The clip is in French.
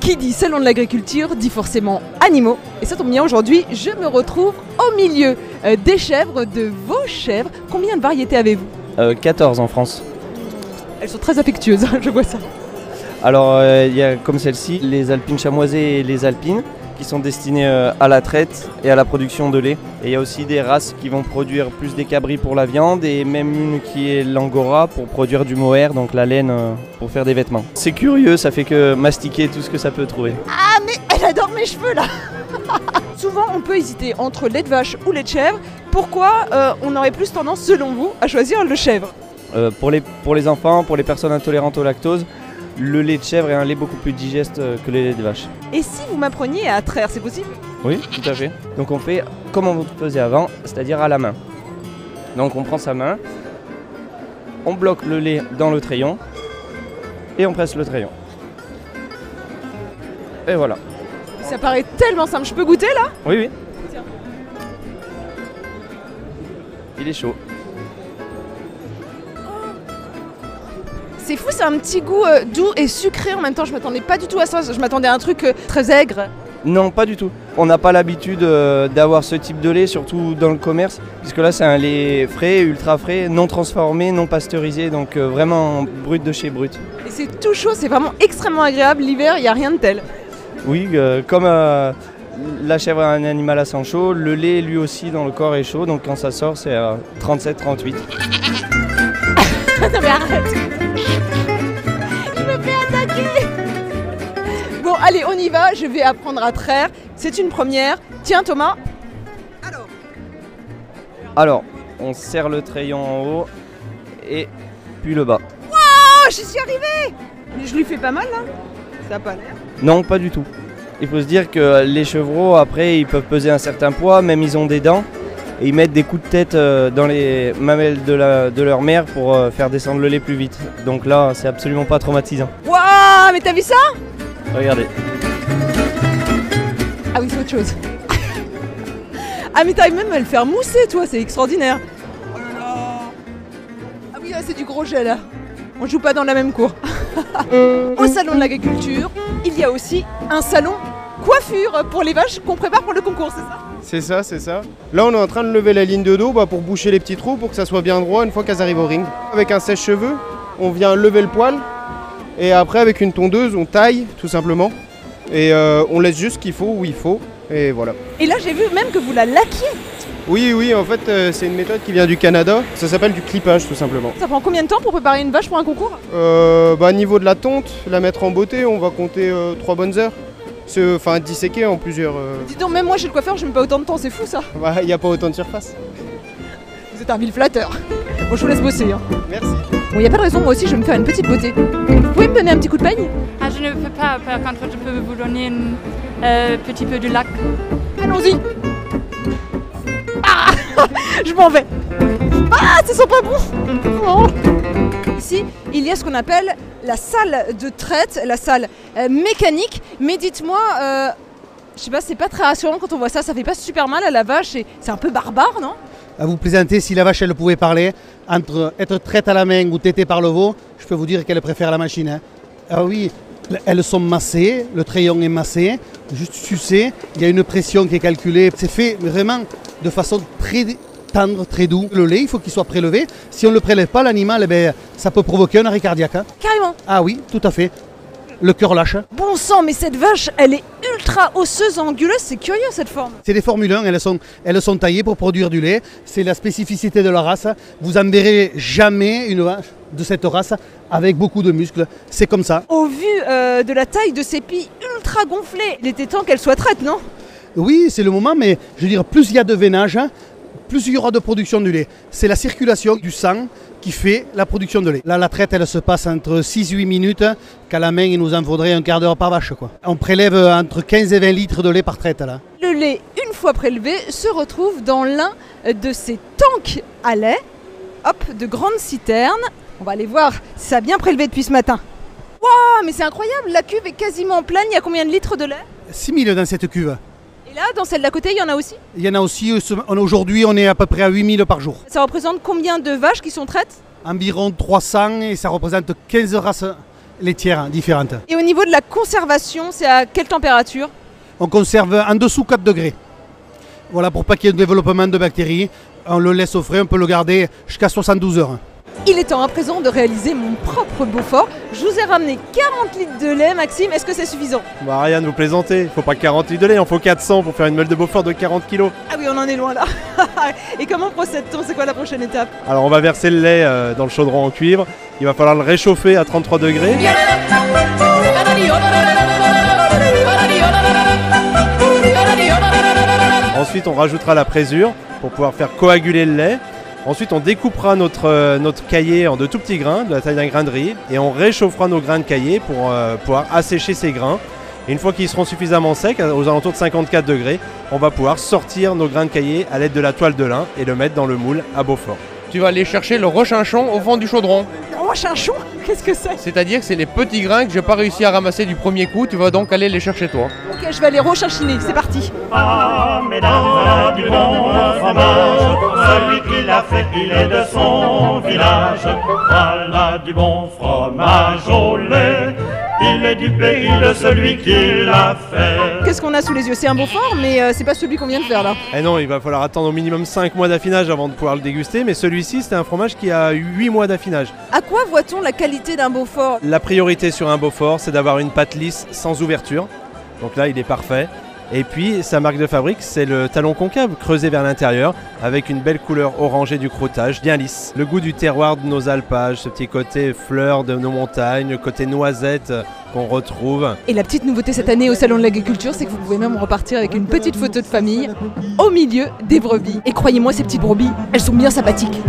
Qui dit salon de l'agriculture dit forcément animaux. Et ça tombe bien, aujourd'hui, je me retrouve au milieu des chèvres, de vos chèvres. Combien de variétés avez-vous? 14 en France. Elles sont très affectueuses, je vois ça. Alors il y a comme celle-ci, les alpines chamoisées et les alpines, qui sont destinées à la traite et à la production de lait. Et il y a aussi des races qui vont produire plus des cabris pour la viande et même une qui est l'angora pour produire du mohair, donc la laine pour faire des vêtements. C'est curieux, ça fait que mastiquer tout ce que ça peut trouver. Ah mais elle adore mes cheveux là. Souvent on peut hésiter entre lait de vache ou lait de chèvre. Pourquoi on aurait plus tendance selon vous à choisir le chèvre? Pour les enfants, pour les personnes intolérantes au lactose, le lait de chèvre est un lait beaucoup plus digeste que le lait de vache. Et si vous m'appreniez à traire, c'est possible? Oui, tout à fait. Donc on fait comme on faisait avant, c'est-à-dire à la main. Donc on prend sa main, on bloque le lait dans le trayon et on presse le trayon. Et voilà. Ça paraît tellement simple, je peux goûter là? Oui, oui. Tiens. Il est chaud. C'est fou, c'est un petit goût doux et sucré en même temps. Je m'attendais pas du tout à ça. Je m'attendais à un truc très aigre. Non, pas du tout. On n'a pas l'habitude d'avoir ce type de lait, surtout dans le commerce, puisque là c'est un lait frais, ultra frais, non transformé, non pasteurisé, donc vraiment brut de chez brut. Et c'est tout chaud, c'est vraiment extrêmement agréable. L'hiver, il n'y a rien de tel. Oui, comme la chèvre est un animal à sang chaud, le lait lui aussi dans le corps est chaud, donc quand ça sort c'est à 37-38. Non mais arrête. Je me fais attaquer. Bon allez, on y va, je vais apprendre à traire. C'est une première. Tiens Thomas. Alors, on serre le trayon en haut et puis le bas. Oh, j'y suis arrivée. Je lui fais pas mal là. Ça a pas l'air. Non, pas du tout. Il faut se dire que les chevreaux, après, ils peuvent peser un certain poids, même ils ont des dents. Et ils mettent des coups de tête dans les mamelles de leur mère pour faire descendre le lait plus vite. Donc là, c'est absolument pas traumatisant. Waouh, mais t'as vu ça? Regardez. Ah oui, c'est autre chose. Ah mais t'arrives même à le faire mousser toi, c'est extraordinaire. Oh là là. Ah oui, là c'est du gros jet là. On joue pas dans la même cour. Au salon de l'agriculture, il y a aussi un salon coiffure pour les vaches qu'on prépare pour le concours, c'est ça? C'est ça, c'est ça. Là, on est en train de lever la ligne de dos pour boucher les petits trous pour que ça soit bien droit une fois qu'elles arrivent au ring. Avec un sèche-cheveux, on vient lever le poil et après, avec une tondeuse, on taille tout simplement et on laisse juste ce qu'il faut où il faut et voilà. Et là, j'ai vu même que vous la laquiez. Oui, oui, en fait, c'est une méthode qui vient du Canada. Ça s'appelle du clippage tout simplement. Ça prend combien de temps pour préparer une vache pour un concours? Niveau de la tonte, la mettre en beauté, on va compter 3 bonnes heures. Enfin, disséquer en plusieurs... Dis donc, même moi chez le coiffeur, je mets pas autant de temps, c'est fou ça. Il n'y a pas autant de surface. Vous êtes un vil flatteur. Bon, je vous laisse bosser. Hein. Merci. Bon, y a pas de raison, moi aussi je vais me faire une petite beauté. Vous pouvez me donner un petit coup de peigne? Ah, je ne peux pas, par contre, je peux vous donner un petit peu de lac. Allons-y. Ah. Je m'en vais. Ah, ça sent pas bon. Oh. Ici, il y a ce qu'on appelle la salle de traite, la salle mécanique. Mais dites-moi, je sais pas, c'est pas très rassurant quand on voit ça. Ça fait pas super mal à la vache et c'est un peu barbare, non? À vous présenter, si la vache elle pouvait parler, entre être traite à la main ou tétée par le veau, je peux vous dire qu'elle préfère la machine. Hein. Ah oui, elles sont massées, le trayon est massé, juste sucé, il y a une pression qui est calculée. C'est fait vraiment de façon très tendre, très doux. Le lait, il faut qu'il soit prélevé. Si on ne le prélève pas, l'animal, ça peut provoquer un arrêt cardiaque. Hein. Carrément. Ah oui, tout à fait. Le cœur lâche. Bon sang, mais cette vache, elle est ultra osseuse, anguleuse, c'est curieux cette forme. C'est des Formule 1, elles sont taillées pour produire du lait. C'est la spécificité de la race. Vous n'en verrez jamais une vache de cette race avec beaucoup de muscles. C'est comme ça. Au vu de la taille de ces pieds ultra gonflées, il était temps qu'elle soit traite, non? Oui, c'est le moment, mais je veux dire, plus il y a de veinage, plus il y aura de production du lait. C'est la circulation du sang qui fait la production de lait. Là, la traite, elle se passe entre 6-8 minutes, qu'à la main, il nous en faudrait un quart d'heure par vache. Quoi. On prélève entre 15 et 20 litres de lait par traite. Là. Le lait, une fois prélevé, se retrouve dans l'un de ces tanks à lait, hop, de grandes citernes. On va aller voir si ça a bien prélevé depuis ce matin. Waouh, mais c'est incroyable, la cuve est quasiment pleine. Il y a combien de litres de lait? 6000 dans cette cuve. Et là, dans celle d'à côté, il y en a aussi? Il y en a aussi, aujourd'hui on est à peu près à 8000 par jour. Ça représente combien de vaches qui sont traites? Environ 300 et ça représente 15 races laitières différentes. Et au niveau de la conservation, c'est à quelle température? On conserve en dessous 4 degrés. Voilà, pour pas qu'il y ait de développement de bactéries. On le laisse au frais, on peut le garder jusqu'à 72 heures. Il est temps à présent de réaliser mon propre Beaufort. Je vous ai ramené 40 litres de lait, Maxime. Est-ce que c'est suffisant? Bah Ariane, vous plaisantez, il faut pas 40 litres de lait, il en faut 400 pour faire une meule de Beaufort de 40 kg. Ah oui, on en est loin là. Et comment procède-t-on? C'est quoi la prochaine étape? Alors on va verser le lait dans le chaudron en cuivre, il va falloir le réchauffer à 33 degrés. Ensuite on rajoutera la présure pour pouvoir faire coaguler le lait. Ensuite on découpera notre caillé en de tout petits grains, de la taille d'un grain de riz, et on réchauffera nos grains de caillé pour pouvoir assécher ces grains. Et une fois qu'ils seront suffisamment secs, aux alentours de 54 degrés, on va pouvoir sortir nos grains de caillé à l'aide de la toile de lin et le mettre dans le moule à Beaufort. Tu vas aller chercher le rechinchon au fond du chaudron. Oh, chinchon, qu'est-ce que c'est? C'est-à-dire que c'est les petits grains que j'ai pas réussi à ramasser du premier coup, tu vas donc aller les chercher toi. Ok, je vais aller rechinchiner, c'est parti. Ah, mesdames, voilà du bon fromage, celui qui l'a fait, il est de son village. Voilà du bon fromage au lait, il est du pays de celui qui l'a fait. Qu'est-ce qu'on a sous les yeux? C'est un Beaufort, mais c'est pas celui qu'on vient de faire là. Eh non, il va falloir attendre au minimum 5 mois d'affinage avant de pouvoir le déguster, mais celui-ci c'est un fromage qui a 8 mois d'affinage. À quoi voit-on la qualité d'un Beaufort? La priorité sur un Beaufort, c'est d'avoir une pâte lisse sans ouverture. Donc là, il est parfait. Et puis, sa marque de fabrique, c'est le talon concave, creusé vers l'intérieur, avec une belle couleur orangée du croûtage, bien lisse. Le goût du terroir de nos alpages, ce petit côté fleur de nos montagnes, le côté noisette qu'on retrouve. Et la petite nouveauté cette année au Salon de l'Agriculture, c'est que vous pouvez même repartir avec une petite photo de famille au milieu des brebis. Et croyez-moi, ces petites brebis, elles sont bien sympathiques.